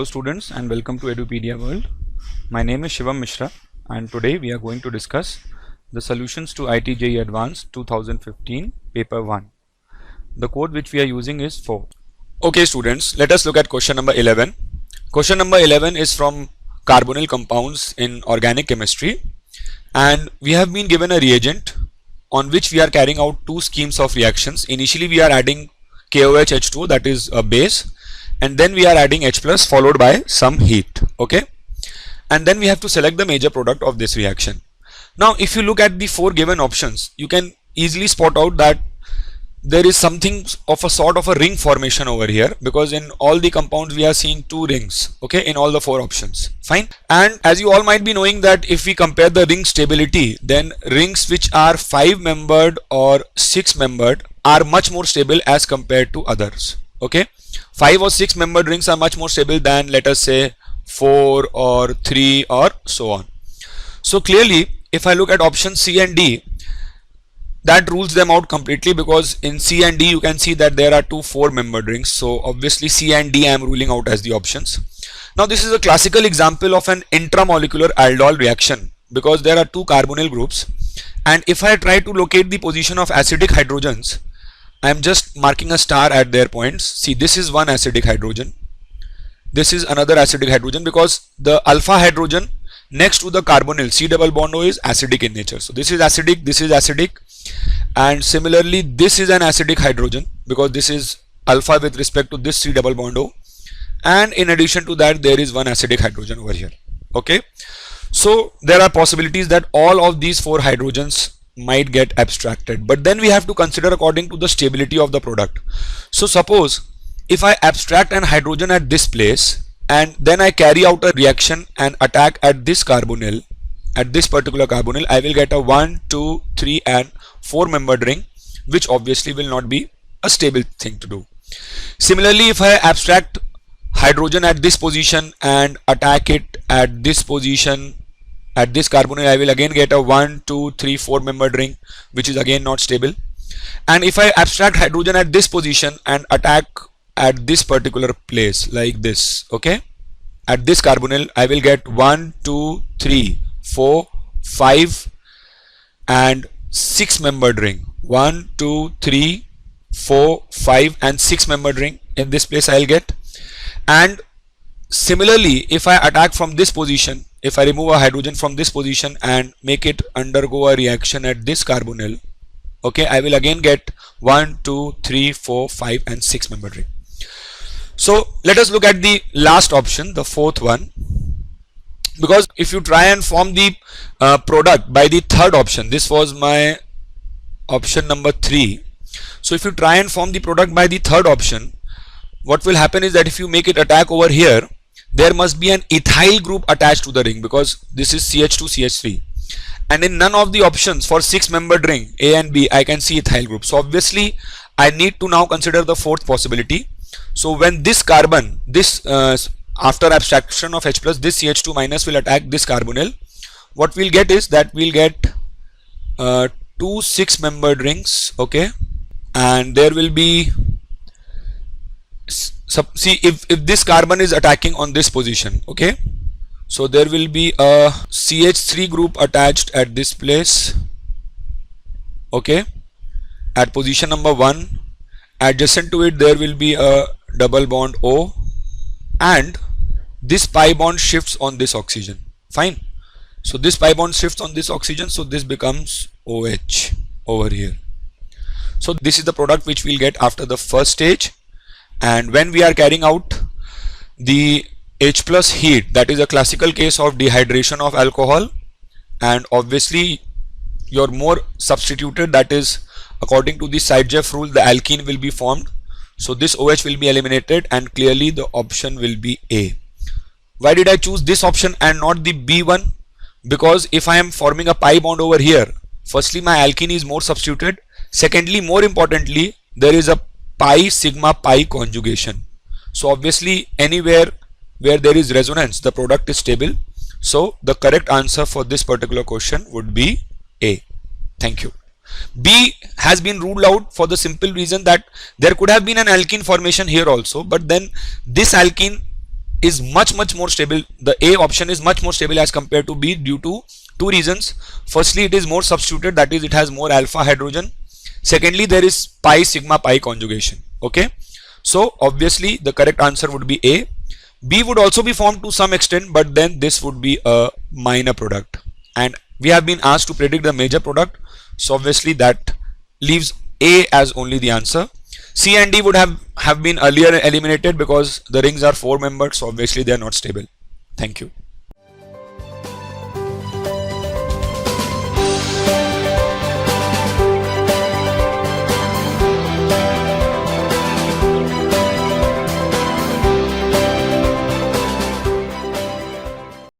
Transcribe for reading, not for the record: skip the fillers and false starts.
Hello students and welcome to Edupedia World. My name is Shivam Mishra and today we are going to discuss the solutions to IIT JEE Advanced 2015 paper 1. The code which we are using is 4. Okay students, let us look at question number 11. Question number 11 is from carbonyl compounds in organic chemistry, and we have been given a reagent on which we are carrying out two schemes of reactions. Initially we are adding KOH H2O, that is a base, and then we are adding H plus followed by some heat. Okay, and then we have to select the major product of this reaction. Now if you look at the four given options, you can easily spot out that there is something of a sort of a ring formation over here, because in all the compounds we are seeing two rings, okay, in all the four options. Fine. And as you all might be knowing that if we compare the ring stability, then rings which are 5-membered or 6-membered are much more stable as compared to others. Okay, 5 or 6-membered rings are much more stable than, let us say, 4 or 3 or so on. So clearly if I look at option C and D, that rules them out completely, because in C and D you can see that there are two 4-membered rings. So obviously C and D I am ruling out as the options. Now this is a classical example of an intramolecular aldol reaction, because there are two carbonyl groups, and if I try to locate the position of acidic hydrogens, I am just marking a star at their points. See, this is one acidic hydrogen, this is another acidic hydrogen, because the alpha hydrogen next to the carbonyl C double bond O is acidic in nature. So this is acidic, and similarly this is an acidic hydrogen, because this is alpha with respect to this C double bond O, and in addition to that there is one acidic hydrogen over here. Okay, so there are possibilities that all of these 4 hydrogens might get abstracted, but then we have to consider according to the stability of the product. So suppose if I abstract an hydrogen at this place and then I carry out a reaction and attack at this carbonyl, at this particular carbonyl, I will get a 1, 2, 3 and 4-membered ring, which obviously will not be a stable thing to do. Similarly, if I abstract hydrogen at this position and attack it at this position at this carbonyl, I will again get a 1, 2, 3, 4-membered ring, which is again not stable. And if I abstract hydrogen at this position and attack at this particular place like this, okay, at this carbonyl, I will get 1, 2, 3, 4, 5 and 6-membered ring. 1, 2, 3, 4, 5 and 6-membered ring in this place I'll get. And similarly, if I attack from this position, if I remove a hydrogen from this position and make it undergo a reaction at this carbonyl, okay, I will again get 1, 2, 3, 4, 5 and 6-membered ring. So let us look at the last option, the fourth one, because if you try and form the product by the third option, this was my option number 3. So if you try and form the product by the third option, what will happen is that if you make it attack over here, there must be an ethyl group attached to the ring, because this is CH2 CH3, and in none of the options for 6-membered ring A and B I can see ethyl group. So obviously I need to now consider the fourth possibility. So when this carbon, this after abstraction of H plus, this CH2 minus will attack this carbonyl, what we'll get is that we'll get 2 6-membered rings, okay, and there will be, see, if this carbon is attacking on this position, okay, so there will be a CH3 group attached at this place, okay, at position number 1. Adjacent to it there will be a double bond O, and this pi bond shifts on this oxygen. Fine. So this pi bond shifts on this oxygen, so this becomes OH over here. So this is the product which we'll get after the first stage. And when we are carrying out the H plus heat, that is a classical case of dehydration of alcohol, and obviously you're more substituted, that is according to the Saitjev rule, the alkene will be formed. So this OH will be eliminated and clearly the option will be A. Why did I choose this option and not the B one? Because if I am forming a pi bond over here, firstly my alkene is more substituted, secondly, more importantly, there is a pi sigma pi conjugation. So obviously anywhere where there is resonance, the product is stable. So the correct answer for this particular question would be A. Thank you. B has been ruled out for the simple reason that there could have been an alkene formation here also, but then this alkene is much more stable. The A option is much more stable as compared to B due to two reasons. Firstly, it is more substituted, that is it has more alpha hydrogen. Secondly, there is pi sigma pi conjugation. Okay, so obviously the correct answer would be A. B would also be formed to some extent, but then this would be a minor product, and we have been asked to predict the major product, so obviously that leaves A as only the answer. C and D would have been earlier eliminated because the rings are 4 membered, so obviously they are not stable. Thank you.